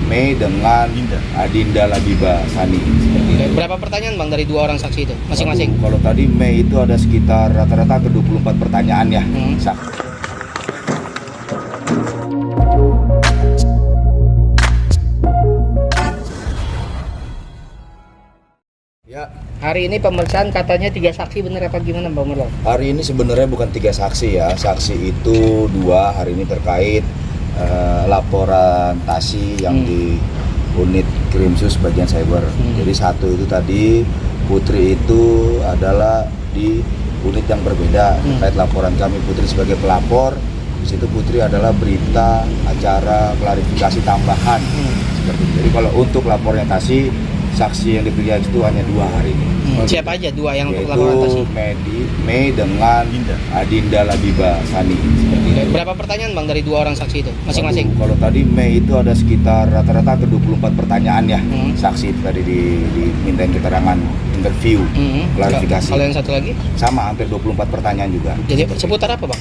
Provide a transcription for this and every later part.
Mei dengan Adinda Labiba Sani. Berapa pertanyaan Bang dari dua orang saksi itu masing-masing? Kalau tadi Mei itu ada sekitar rata-rata 24 pertanyaan ya. Ya, Hari ini pemeriksaan katanya 3 saksi, bener apa gimana Bang Merlo? hari ini sebenarnya bukan 3 saksi ya. Saksi itu 2 hari ini terkait laporan TASI yang di unit Krimsus bagian cyber. Jadi satu itu tadi Putri itu adalah di unit yang berbeda terkait laporan kami Putri sebagai pelapor. Di situ Putri adalah berita acara klarifikasi tambahan seperti itu. Jadi kalau untuk lapornya TASI, saksi yang diperiksa itu hanya 2 hari ini. Siapa aja 2 yang untuk Yaitu laporan TASI? Mei dengan Adinda Labiba Sani. Seperti itu. Berapa pertanyaan Bang dari 2 orang saksi itu masing-masing? Kalau tadi Mei itu ada sekitar rata-rata 24 pertanyaan ya. Saksi itu tadi dimintain keterangan, interview, klarifikasi. Kalau yang satu lagi? Sama, hampir 24 pertanyaan juga. Jadi seputar apa Bang?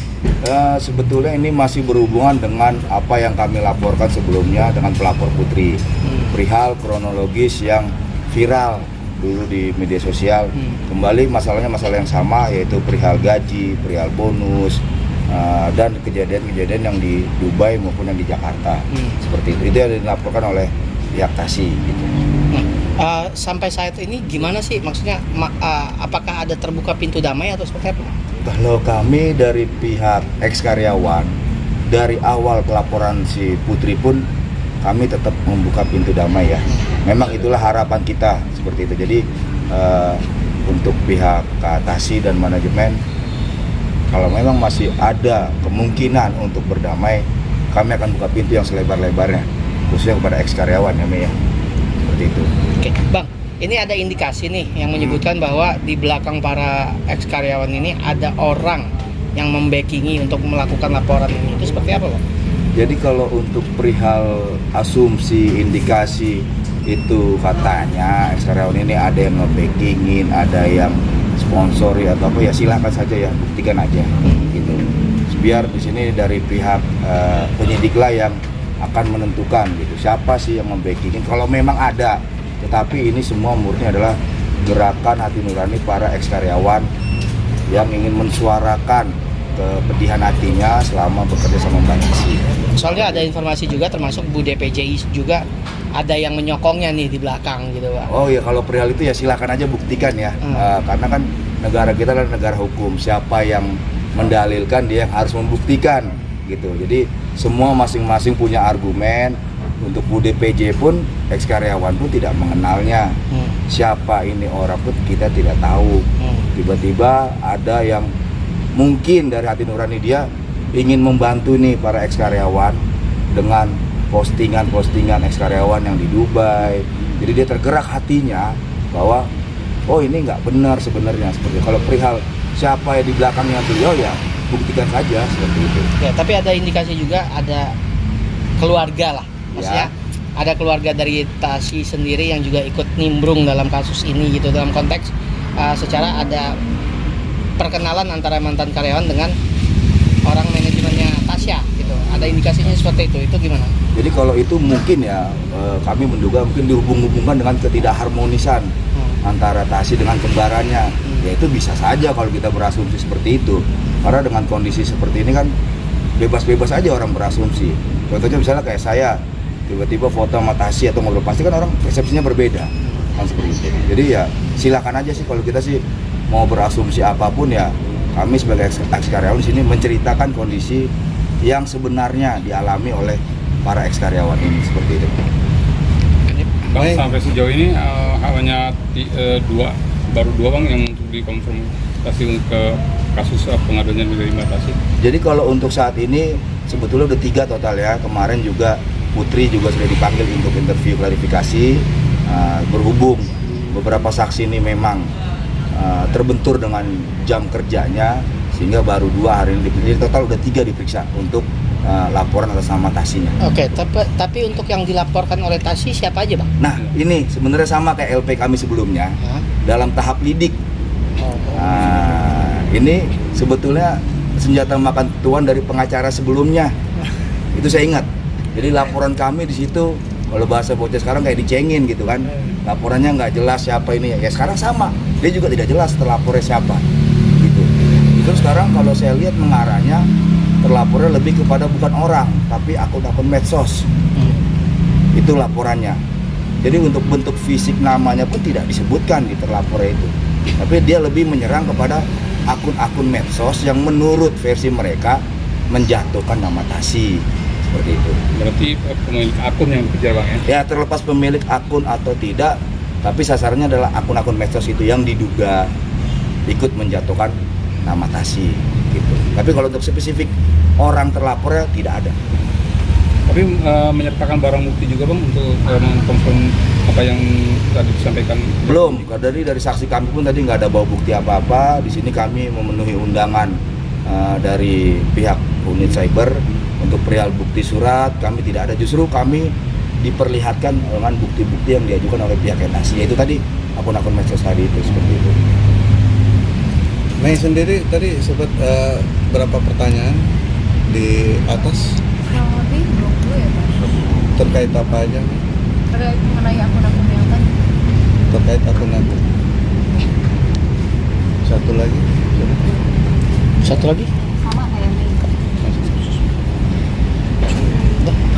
Sebetulnya ini masih berhubungan dengan apa yang kami laporkan sebelumnya dengan pelapor Putri. Perihal kronologis yang viral dulu di media sosial. Kembali masalahnya masalah yang sama, yaitu perihal gaji, perihal bonus, dan kejadian-kejadian yang di Dubai maupun yang di Jakarta. Seperti itu. Itu yang dilaporkan oleh pihak TASI gitu. Sampai saat ini gimana sih maksudnya apakah ada terbuka pintu damai atau seperti apa? Kalau kami dari pihak ex-karyawan, dari awal pelaporan si Putri pun kami tetap membuka pintu damai ya. Memang itulah harapan kita seperti itu. Jadi untuk pihak TASI dan manajemen, kalau memang masih ada kemungkinan untuk berdamai, kami akan buka pintu yang selebar-lebarnya, khususnya kepada ex-karyawan ya Mei ya. Seperti itu. Oke, Bang, ini ada indikasi nih yang menyebutkan bahwa di belakang para ex-karyawan ini ada orang yang membackingi untuk melakukan laporan ini. Itu seperti apa, Bang? Jadi kalau untuk perihal asumsi, indikasi itu katanya ex-karyawan ini ada yang nge-backingin, ada yang sponsori atau apa, ya silakan saja ya, buktikan aja gitu. Biar di sini dari pihak penyidiklah yang akan menentukan gitu siapa sih yang nge-backingin. Kalau memang ada, tetapi ini semua murni adalah gerakan hati nurani para ex-karyawan yang ingin mensuarakan kepedihan hatinya selama bekerja sama Mbak Nisi. Soalnya ada informasi juga termasuk Bu DPJI juga ada yang menyokongnya nih di belakang gitu, Pak. Oh ya, kalau perihal itu ya silakan aja buktikan ya. Karena kan negara kita adalah negara hukum. Siapa yang mendalilkan, dia yang harus membuktikan gitu. Jadi semua masing-masing punya argumen. Untuk Bu DPJ pun, ex-karyawan pun tidak mengenalnya. Siapa ini orang pun kita tidak tahu. Tiba-tiba ada yang mungkin dari hati nurani dia ingin membantu nih para ex-karyawan dengan postingan-postingan ex-karyawan yang di Dubai. Jadi dia tergerak hatinya bahwa oh ini nggak benar sebenarnya seperti itu. Kalau perihal siapa yang di belakangnya beliau ya buktikan saja seperti itu. Ya, tapi ada indikasi juga ada keluarga lah, maksudnya ada keluarga dari TASI sendiri yang juga ikut nimbrung dalam kasus ini gitu, dalam konteks secara ada perkenalan antara mantan karyawan dengan orang manajemennya Tasya gitu. Ada indikasinya seperti itu gimana? Jadi kalau itu mungkin ya kami menduga mungkin dihubung-hubungkan dengan ketidakharmonisan antara TASI dengan kembarannya. Ya itu bisa saja kalau kita berasumsi seperti itu. Karena dengan kondisi seperti ini kan bebas-bebas aja orang berasumsi. Contohnya misalnya kayak saya tiba-tiba foto sama TASI atau ngobrol, pasti kan orang persepsinya berbeda kan seperti itu. Jadi ya silakan aja sih, kalau kita sih mau berasumsi apapun ya, kami sebagai ex-karyawan di sini menceritakan kondisi yang sebenarnya dialami oleh para ex-karyawan ini seperti itu. Bang, sampai sejauh ini hanya baru dua Bang yang untuk dikonfirmasi ke kasus pengaduannya dari Mbak Tasya. Jadi kalau untuk saat ini sebetulnya udah 3 total ya. Kemarin juga Putri juga sudah dipanggil untuk interview klarifikasi. Berhubung beberapa saksi ini memang terbentur dengan jam kerjanya, sehingga baru 2 hari ini diperiksa. Jadi total udah 3 diperiksa untuk laporan atas nama TASI-nya. Oke, tapi untuk yang dilaporkan oleh TASI siapa aja, Bang? Nah, ini sebenarnya sama kayak LP kami sebelumnya, dalam tahap lidik. Ini sebetulnya senjata makan tuan dari pengacara sebelumnya. Itu saya ingat. Jadi laporan kami di situ, kalau bahasa bocah sekarang kayak dicengin gitu kan. Laporannya nggak jelas siapa ini. Ya sekarang sama, dia juga tidak jelas terlapornya siapa. Gitu. Itu sekarang kalau saya lihat mengarahnya terlapornya lebih kepada bukan orang, tapi akun-akun medsos. Itu laporannya. Jadi untuk bentuk fisik namanya pun tidak disebutkan di terlapornya itu. Tapi dia lebih menyerang kepada akun-akun medsos yang menurut versi mereka menjatuhkan nama Tasy. Seperti itu. Berarti pemilik akun yang dikejar bang ya? Ya terlepas pemilik akun atau tidak, tapi sasarannya adalah akun-akun medsos itu yang diduga ikut menjatuhkan nama Tasy gitu. Tapi kalau untuk spesifik orang terlapornya tidak ada. Tapi menyertakan barang bukti juga bang untuk mengkonfirm apa yang tadi disampaikan? Belum, dari saksi kami pun tadi nggak ada bawa bukti apa-apa. Di sini kami memenuhi undangan dari pihak unit cyber untuk perihal bukti surat. Kami tidak ada, justru kami diperlihatkan dengan bukti-bukti yang diajukan oleh pihak Tasy, yaitu tadi akun-akun medsos tadi itu seperti itu. Mei sendiri tadi sempat berapa pertanyaan di atas Kurang lebih 20 ya Pak. terkait apa aja? Terkait mengenai akun-akun yang tadi. Terkait akun-akun. Satu lagi. Satu lagi? Sama kayak Mei.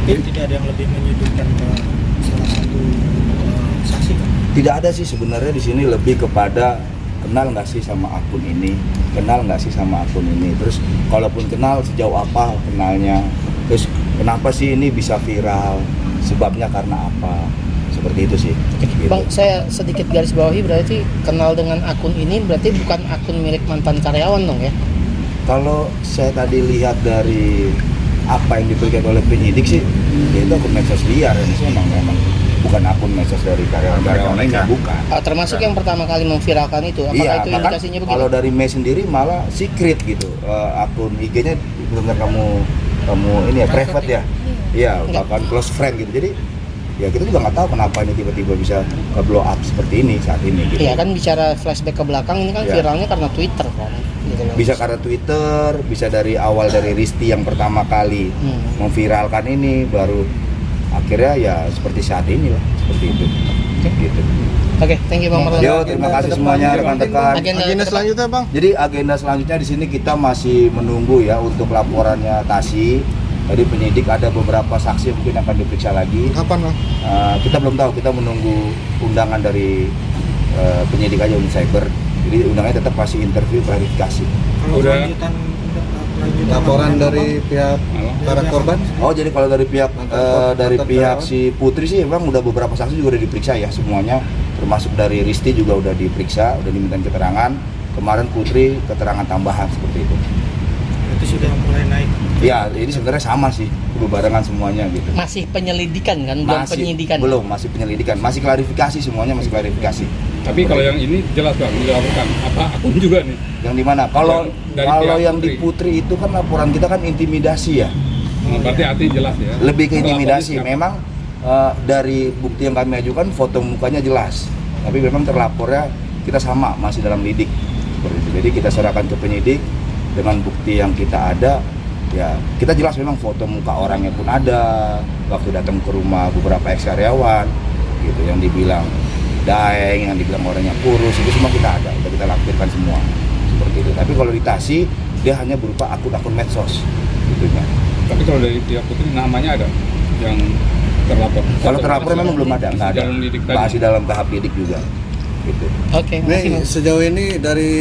Tapi tidak ada yang lebih menyudutkan ke salah satu saksi kan? Tidak ada sih sebenarnya, di sini lebih kepada kenal nggak sih sama akun ini, kenal nggak sih sama akun ini, terus kalaupun kenal sejauh apa kenalnya, terus kenapa sih ini bisa viral, sebabnya karena apa, seperti itu sih. Gitu. Bang, saya sedikit garis bawahi, berarti kenal dengan akun ini berarti bukan akun milik mantan karyawan dong ya? Kalau saya tadi lihat dari apa yang diberikan oleh penyidik sih, ya itu akun medsos liar, ini sih memang bukan akun medsos dari karyawan lainnya, bukan. Termasuk yang pertama kali memviralkan itu, apakah Iya, itu bahkan indikasinya begitu? kalau dari Mei sendiri malah secret gitu, akun IG-nya benar kamu ini ya private ya, iya bahkan close friend gitu. Jadi ya kita juga nggak tahu kenapa ini tiba-tiba bisa blow up seperti ini saat ini. Gitu. Iya kan, bicara flashback ke belakang ini kan Iya. viralnya karena Twitter kan. Gitu loh. Bisa karena Twitter, bisa dari awal dari Risti yang pertama kali memviralkan ini, baru akhirnya ya seperti saat ini lah, seperti itu. Gitu. Oke, thank you Bang Marlon. Yo, terima kasih semuanya rekan-rekan. Agenda selanjutnya bang? Jadi agenda selanjutnya di sini kita masih menunggu ya untuk laporannya Tasy. Tadi penyidik ada beberapa saksi yang mungkin akan diperiksa lagi. Kapan bang? Kita belum tahu, kita menunggu undangan dari penyidik aja unit cyber. Jadi undangannya tetap masih interview klarifikasi. Kalau Udah. lanjutan Laporan apa, dari pihak para korban? Oh jadi kalau dari pihak dari mantan pihak karyawan? si Putri sih memang udah beberapa saksi juga udah diperiksa ya semuanya, termasuk dari Risti juga udah diperiksa, udah diminta keterangan. Kemarin Putri keterangan tambahan seperti itu. itu sudah mulai naik? Ya ini sebenarnya sama sih, berbarengan semuanya gitu. Masih penyelidikan kan, belum penyidikan. Belum, masih penyelidikan, masih klarifikasi semuanya, masih klarifikasi. Tapi kalau yang ini jelas bang, dilaporkan apa akun juga nih? Yang di mana? Kalau Dari kalau pihak yang di Putri itu kan laporan kita kan intimidasi ya. Berarti artinya jelas ya? Lebih ke intimidasi. Terlapornya Memang dari bukti yang kami ajukan foto mukanya jelas. Tapi memang terlapornya kita sama, masih dalam lidik. Seperti itu. Jadi kita serahkan ke penyidik dengan bukti yang kita ada. Ya, kita jelas memang foto muka orangnya pun ada. Waktu datang ke rumah beberapa ex karyawan gitu yang dibilang daeng, yang dibilang orangnya kurus, itu semua kita ada, udah kita lampirkan semua seperti itu. Tapi kalau di Tasy dia hanya berupa akun-akun medsos gitunya. Tapi kalau dari pihak Putri namanya ada yang terlapor? Kalau terlapor memang belum ada, nggak ada. Dalam lidik tadi. Masih dalam tahap lidik juga. Gitu. Oke, makasih Mei, Bang. sejauh ini dari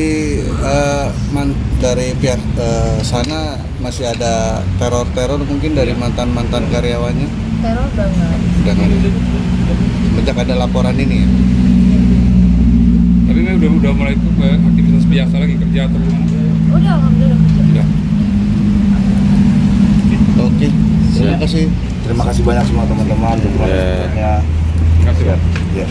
dari pihak sana masih ada teror-teror mungkin dari mantan-mantan karyawannya? Teror udah nggak ada. Udah nggak ada. Sejak ada laporan ini ya? Tapi ini udah mulai itu ke aktivitas biasa lagi, kerja atau gimana? Udah, alhamdulillah kerja. Udah. Oke, terima kasih. Terima kasih banyak semua teman-teman dukungan supportnya. Terima kasih bang. Ya.